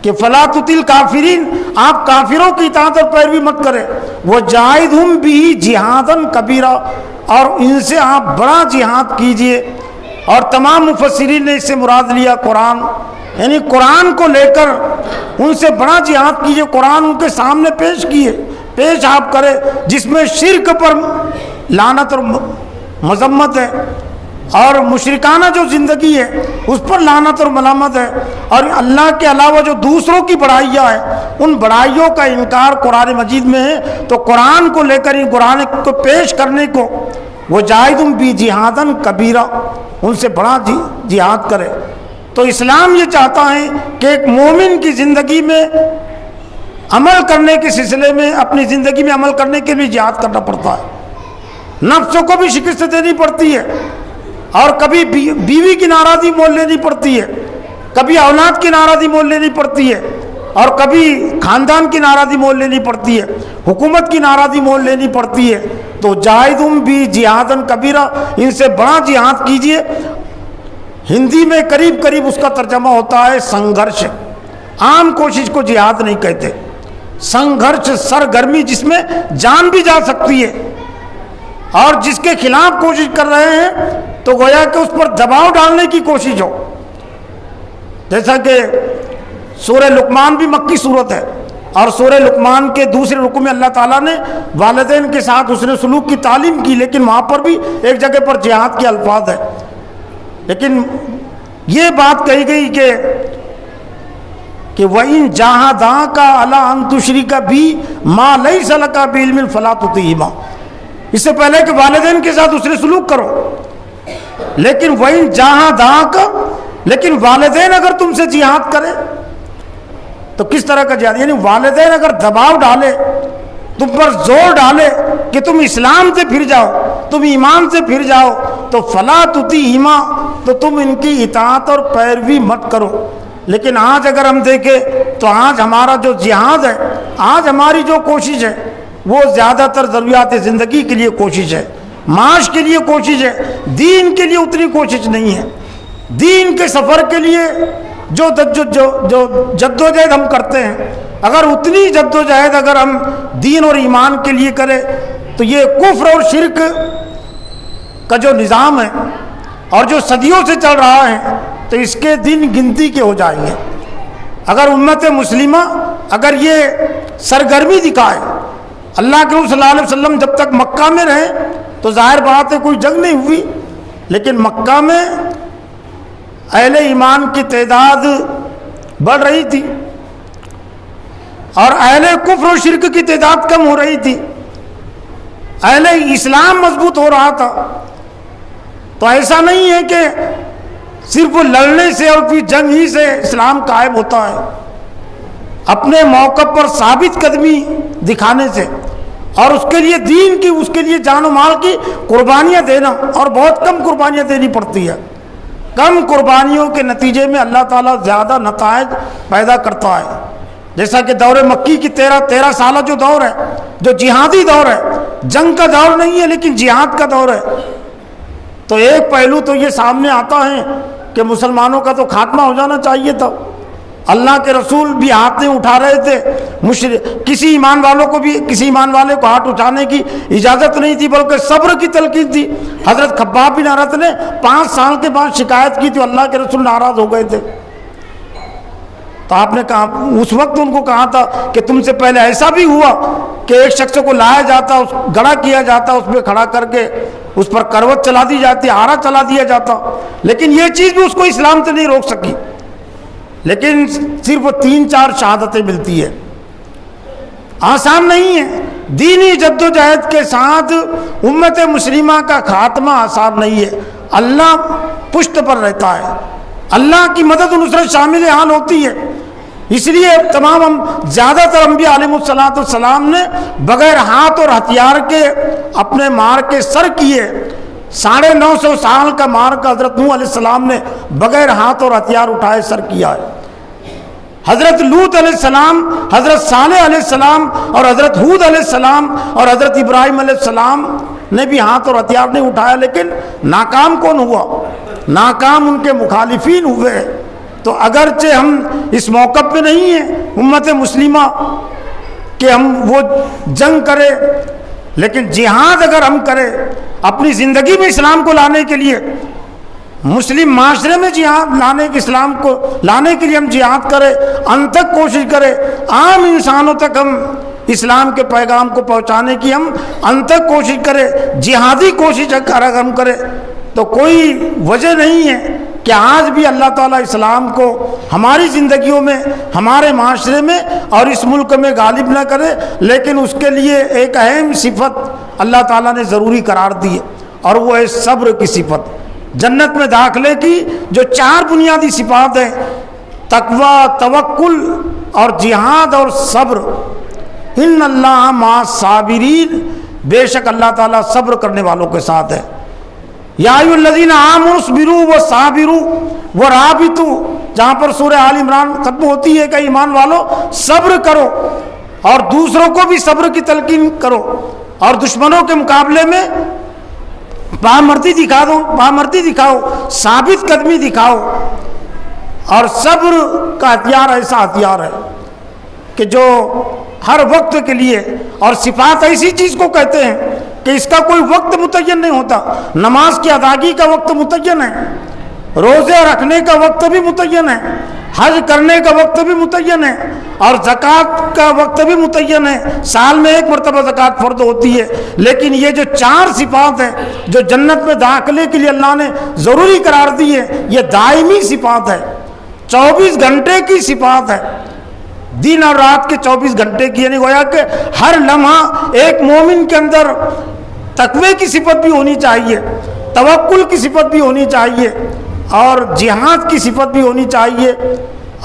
کہ فلا تطع الکافرین، آپ کافروں کی اطاعت اور پیروی مت کریں، وہ جاہدہم بھی جہادن کبیرہ، اور ان سے آپ بڑا جہاد کیجئے۔ اور تمام مفسرین نے اس سے مراد لیا قرآن، یعنی قرآن کو لے کر ان سے بڑا جہاد کیجئے، قرآن ان کے سامنے پیش آپ کرے، جس میں شرک پر لعنت اور مذمت ہے، اور مشرکانہ جو زندگی ہے اس پر لعنت اور ملامت ہے، اور اللہ کے علاوہ جو دوسروں کی بڑائیاں ہیں ان بڑائیوں کا انکار قرآن مجید میں ہے۔ تو قرآن کو لے کر ان قرآن کو پیش کرنے کو وہ جاہدہم بھی جہادن کبیرہ، ان سے بڑا جہاد کرے۔ تو اسلام یہ چاہتا ہے کہ ایک مومن کی زندگی میں عمل کرنے کے سلسلے میں، اپنی زندگی میں عمل کرنے کے لیے جہاد کرنا پڑتا ہے، نفسوں کو بھی شکست دینی پڑتی ہے، اور کبھی بیوی کی ناراضی مول لینی پڑتی ہے، کبھی اولاد کی ناراضی مول لینی پڑتی ہے، اور کبھی خاندان کی ناراضی مول لینی پڑتی ہے، حکومت کی ناراضی مول لینی پڑتی ہے۔ تو جاہدہم بھی جہادن کبیرہ، ان سے بڑا جہاد کیجئے۔ ہندی میں قریب قریب اس کا ترجمہ ہوتا ہے سنگھرش۔ عام کوشش کو جہاد نہیں کہتے، سنگھرش سرگرمی جس میں جان بھی جا سکتی ہے، اور جس کے خلاف کوشش کر رہے ہیں تو گویا کہ اس پر دباؤ ڈالنے کی کوشش ہو۔ جیسا کہ سورہ لقمان بھی مکی صورت ہے، اور سورہ لقمان کے دوسرے رکوع میں اللہ تعالیٰ نے والدین کے ساتھ حسن سلوک کی تعلیم کی، لیکن وہاں پر بھی ایک جگہ پر جہاد کے الفاظ ہے، لیکن یہ بات کہی گئی کہ وَإِن جَاهَدَاكَ عَلَىٰ أَن تُشْرِكَ بِي مَا لَيْسَ لَكَ بِعِلْمٍ فَلَا تُطِعْهُمَا، اس سے پہلے کہ والدین کے ساتھ حسن سلوک کرو، لیکن وَإِن جَاهَدَاكَ، لیکن والدین اگر تم سے جہاد کرے تو کس طرح کا جہاد، یعنی والدین اگر دباؤ ڈالے، تم پر زور ڈالے کہ تم اسلام سے پھر جاؤ، تم ایمان سے پھر جاؤ، تو فلا تطیعہما، تو تم ان کی اطاعت اور پیروی مت کرو۔ لیکن آج اگر ہم دیکھیں تو آج ہمارا جو جہاد ہے، آج ہماری جو کوشش ہے وہ زیادہ تر ضروریات زندگی کے لیے کوشش ہے، معاش کے لیے کوشش ہے، دین کے لیے اتنی کوشش نہیں ہے۔ دین کے سفر کے لیے جو جدوجہد ہم کرتے ہیں، اگر اتنی جدوجہد اگر ہم دین اور ایمان کے لیے کریں تو یہ کفر اور شرک کا جو نظام ہے اور جو صدیوں سے چل رہا ہے تو اس کے دن گنتی کے ہو جائیں گے۔ اگر امت مسلمہ اگر یہ سرگرمی دکھائے، اللہ کے رسول صلی اللہ علیہ وسلم جب تک مکہ میں رہے تو ظاہر بات ہے کوئی جنگ نہیں ہوئی، لیکن مکہ میں اہل ایمان کی تعداد بڑھ رہی تھی اور اہل کفر و شرک کی تعداد کم ہو رہی تھی، اہل اسلام مضبوط ہو رہا تھا۔ تو ایسا نہیں ہے کہ صرف لڑنے سے اور پھر جنگ ہی سے اسلام قائم ہوتا ہے، اپنے موقع پر ثابت قدمی دکھانے سے اور اس کے لیے دین کی، اس کے لیے جان و مال کی قربانیاں دینا، اور بہت کم قربانیاں دینی پڑتی ہے۔ کم قربانیوں کے نتیجے میں اللہ تعالیٰ زیادہ نتائج پیدا کرتا ہے. جیسا کہ دور مکی کی 13 سالہ جو دور ہے، جو جہادی دور ہے، جنگ کا دور نہیں ہے لیکن جہاد کا دور ہے، تو ایک پہلو تو یہ سامنے آتا ہے کہ مسلمانوں کا تو خاتمہ ہو جانا چاہیے تھا. اللہ کے رسول بھی ہاتھ نہیں اٹھا رہے تھے، کسی ایمان والے کو ہاتھ اٹھانے کی اجازت نہیں تھی، بلکہ صبر کی تلقین تھی. حضرت خباب بن ارت نے 5 سال کے بعد شکایت کی تھی، اللہ کے رسول ناراض ہو گئے تھے. تو آپ نے کہا، اس وقت ان کو کہا تھا کہ تم سے پہلے ایسا بھی ہوا کہ ایک شخص کو لایا جاتا، گڑا کیا جاتا، اس پہ کھڑا کر کے اس پر کروٹ چلا دی جاتی، آرا چلا دیا جاتا، لیکن یہ چیز بھی اس کو اسلام سے نہیں روک سکی. لیکن صرف 3-4 شہادتیں ملتی ہے. آسان نہیں ہے. دینی جد و جہد کے ساتھ امت مسلمہ کا خاتمہ آسان نہیں ہے. اللہ پشت پر رہتا ہے، اللہ کی مدد و نصرت شامل حال ہوتی ہے. اس لیے تمام زیادہ تر انبیاء علیہ السلام نے بغیر ہاتھ اور ہتھیار کے اپنے مار کے سر کیے. 950 سال کا مار کا حضرت نوح علیہ السلام نے بغیر ہاتھ اور ہتھیار اٹھائے سر کیا ہے. حضرت لوط علیہ السلام، حضرت صالح علیہ السلام اور حضرت ہود علیہ السلام اور حضرت ابراہیم علیہ السلام نے بھی ہاتھ اور ہتھیار نہیں اٹھایا، لیکن ناکام کون ہوا؟ ناکام ان کے مخالفین ہوئے. تو اگرچہ ہم اس موقع پہ نہیں ہیں امت مسلمہ کہ ہم وہ جنگ کریں، لیکن جہاد اگر ہم کریں اپنی زندگی میں اسلام کو لانے کے لیے، مسلم معاشرے میں جہاد لانے کے، اسلام کو لانے کے لیے ہم جہاد کریں، انت تک کوشش کریں، عام انسانوں تک ہم اسلام کے پیغام کو پہنچانے کی ہم انت تک کوشش کریں، جہادی کوشش اگر ہم کریں، تو کوئی وجہ نہیں ہے کہ آج بھی اللہ تعالیٰ اسلام کو ہماری زندگیوں میں، ہمارے معاشرے میں اور اس ملک میں غالب نہ کرے. لیکن اس کے لیے ایک اہم صفت اللہ تعالیٰ نے ضروری قرار دی ہے، اور وہ ہے صبر کی صفت. جنت میں داخلے کی جو 4 بنیادی صفات ہیں، تقوی، توکل اور جہاد اور صبر. ان اللہ مع الصابرین، بے شک اللہ تعالیٰ صبر کرنے والوں کے ساتھ ہے. یا ایھا الذین آمنوا اصبروا وصابروا ورابطوا، جہاں پر سورہ آل عمران ختم ہوتی ہے کہ ایمان والو صبر کرو اور دوسروں کو بھی صبر کی تلقین کرو، اور دشمنوں کے مقابلے میں پامردی دکھاؤ، ثابت قدمی دکھاؤ. اور صبر کا ہتھیار ایسا ہتھیار ہے کہ جو ہر وقت کے لیے، اور صفات ایسی چیز کو کہتے ہیں کہ اس کا کوئی وقت متعین نہیں ہوتا. نماز کی ادائیگی کا وقت متعین ہے، روزے رکھنے کا وقت بھی متعین ہے، حج کرنے کا وقت بھی متعین ہے، اور زکوٰۃ کا وقت بھی متعین ہے. سال میں 1 مرتبہ زکوٰۃ فرض ہوتی ہے. لیکن یہ جو 4 صفات ہیں جو جنت میں داخلے کے لیے اللہ نے ضروری قرار دی ہے، یہ دائمی صفات ہے، 24 گھنٹے کی صفات ہے، دن اور رات کے 24 گھنٹے کی. یعنی گویا کہ ہر لمحہ ایک مومن کے اندر تقوی کی صفت بھی ہونی چاہیے، توکل کی صفت بھی ہونی چاہیے، اور جہاد کی صفت بھی ہونی چاہیے،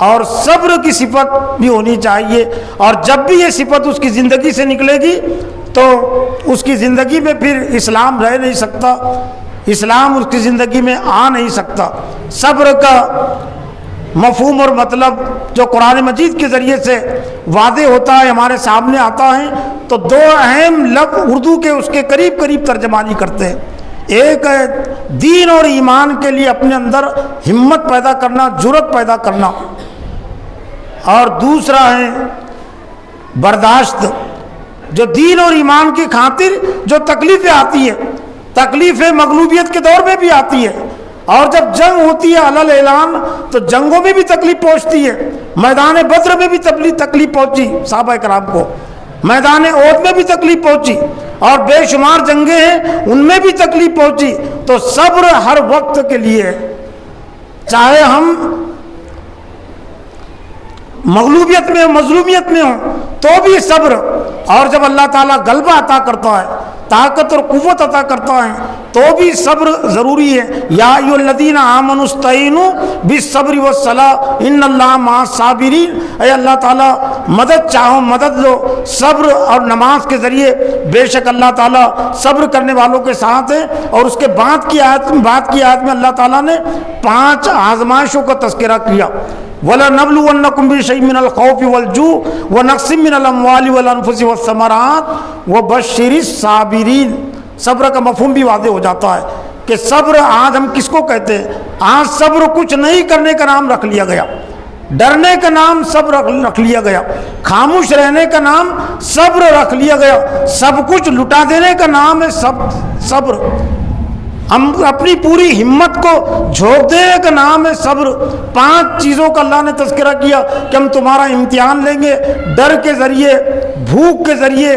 اور صبر کی صفت بھی ہونی چاہیے. اور جب بھی یہ صفت اس کی زندگی سے نکلے گی تو اس کی زندگی میں پھر اسلام رہ نہیں سکتا، اسلام اس کی زندگی میں آ نہیں سکتا. صبر کا مفہوم اور مطلب جو قرآن مجید کے ذریعے سے واضح ہوتا ہے، ہمارے سامنے آتا ہے، تو 2 اہم لفظ اردو کے اس کے قریب قریب ترجمانی کرتے ہیں. ایک ہے دین اور ایمان کے لیے اپنے اندر ہمت پیدا کرنا، جرأت پیدا کرنا، اور دوسرا ہے برداشت. جو دین اور ایمان کی خاطر جو تکلیفیں آتی ہے، تکلیفیں مغلوبیت کے دور میں بھی آتی ہے، اور جب جنگ ہوتی ہے علل اعلان تو جنگوں میں بھی تکلیف پہنچتی ہے. میدان بدر میں بھی تکلیف پہنچی صحابہ کرام کو، میدان احد میں بھی تکلیف پہنچی، اور بے شمار جنگیں ہیں ان میں بھی تکلیف پہنچی. تو صبر ہر وقت کے لیے، چاہے ہم مغلوبیت میں مظلومیت میں ہوں تو بھی صبر. اور جب اللہ تعالیٰ غلبہ عطا کرتا ہے طاقت اور قوت عطا کرتا ہے تو بھی صبر ضروری ہے. یا ایھا الذین آمنوا استعینوا بالصبر والصلاۃ ان اللہ مع الصابرین. اے اللہ تعالیٰ مدد چاہو مدد لو صبر اور نماز کے ذریعے، بے شک اللہ تعالیٰ صبر کرنے والوں کے ساتھ ہے. اور اس کے بعد کی آیت میں اللہ تعالیٰ نے 5 آزمائشوں کا تذکرہ کیا. وَلَنَبْلُوَنَّكُمْ بِشَيْءٍ مِّنَ الْخَوْفِ وَالْجُوعِ وَنَقْصٍ مِّنَ الْأَمْوَالِ وَالْأَنفُسِ وَالثَّمَرَاتِ وَبَشِّرِ الصَّابِرِينَ. صبر کا مفہوم بھی واضح ہو جاتا ہے کہ صبر آج ہم کس کو کہتے ہیں؟ آج صبر کچھ نہیں کرنے کا نام رکھ لیا گیا، ڈرنے کا نام صبر رکھ لیا گیا، خاموش رہنے کا نام صبر رکھ لیا گیا، سب کچھ لٹا دینے کا نام ہے صبر. ہم اپنی پوری ہمت کو جھونک دینے کا نام ہے صبر. 5 چیزوں کا اللہ نے تذکرہ کیا کہ ہم تمہارا امتحان لیں گے، ڈر کے ذریعے، بھوک کے ذریعے،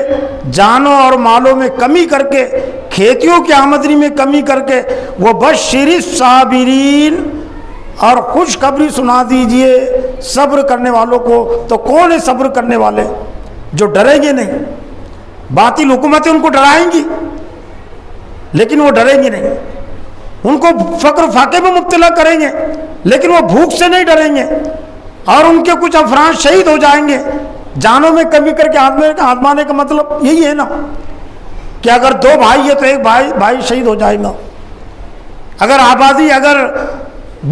جانوں اور مالوں میں کمی کر کے، کھیتیوں کی آمدنی میں کمی کر کے. وَبَشِّرِ الصَّابِرِينَ. اور خوشخبری سنا دیجئے صبر کرنے والوں کو. تو کون ہے صبر کرنے والے؟ جو ڈریں گے نہیں. باطل حکومتیں ان کو ڈرائیں گی لیکن وہ ڈریں گے نہیں، ان کو فقر فاقے میں مبتلا کریں گے لیکن وہ بھوک سے نہیں ڈریں گے. اور ان کے کچھ افراد شہید ہو جائیں گے. جانوں میں کمی کر کے آزمانے کا مطلب یہی ہے نا کہ اگر 2 بھائی ہے تو ایک بھائی شہید ہو جائے گا. اگر آبادی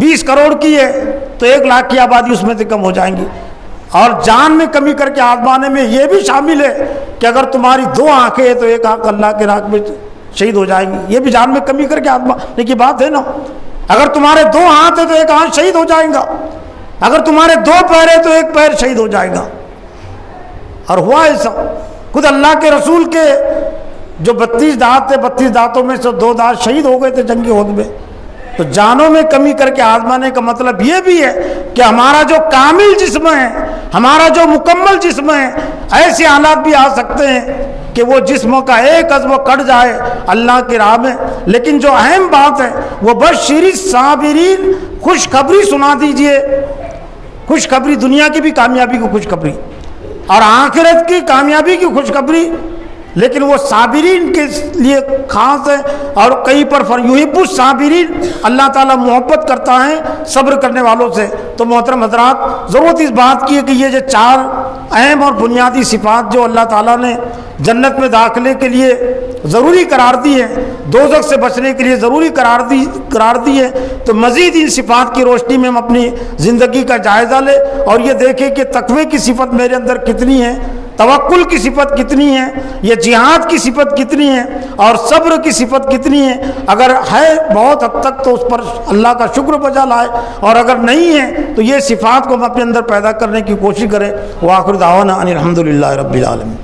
20 کروڑ کی ہے تو 1 لاکھ کی آبادی اس میں سے کم ہو جائیں گی. اور جان میں کمی کر کے آزمانے میں یہ بھی شامل ہے کہ اگر تمہاری 2 آنکھیں ہیں تو 1 آنکھ اللہ کے راہ میں شہید ہو جائیں گی. یہ بھی جان میں کمی کر کے آزمانے کی بات ہے نا. اگر تمہارے 2 ہاتھ ہیں تو 1 ہاتھ شہید ہو جائے گا. اگر تمہارے 2 پیر ہیں تو 1 پیر شہید ہو جائے گا. اور ہوا ایسا. خود اللہ کے رسول کے جو 32 دانت تھے، 32 دانتوں میں سے 2 دانت شہید ہو گئے تھے جنگی عہد میں. تو جانوں میں کمی کر کے آزمانے کا مطلب یہ بھی ہے کہ ہمارا جو کامل جسم ہے، ہمارا جو مکمل جسم ہے، ایسے حالات بھی آ سکتے ہیں کہ وہ جسم کا ایک عضو کٹ جائے اللہ کی راہ میں. لیکن جو اہم بات ہے وہ بشر الصابرین. خوشخبری سنا دیجئے. خوشخبری دنیا کی بھی کامیابی کی خوشخبری اور آخرت کی کامیابی کی خوشخبری، لیکن وہ صابرین کے لیے خاص ہے. اور کہیں پر یحب الصابرین، اللہ تعالیٰ محبت کرتا ہے صبر کرنے والوں سے. تو محترم حضرات، ضرورت اس بات کی ہے کہ یہ جو 4 اہم اور بنیادی صفات جو اللہ تعالیٰ نے جنت میں داخلے کے لیے ضروری قرار دی ہے، دوزخ سے بچنے کے لیے ضروری قرار دی ہے، تو مزید ان صفات کی روشنی میں ہم اپنی زندگی کا جائزہ لیں اور یہ دیکھیں کہ تقوی کی صفت میرے اندر کتنی ہے، توکل کی صفت کتنی ہے، یہ جہاد کی صفت کتنی ہے، اور صبر کی صفت کتنی ہے. اگر ہے بہت حد تک تو اس پر اللہ کا شکر بجا لائے، اور اگر نہیں ہے تو یہ صفات کو ہم اپنے اندر پیدا کرنے کی کوشش کریں. وآخر دعوانا ان الحمد للہ رب العالمین.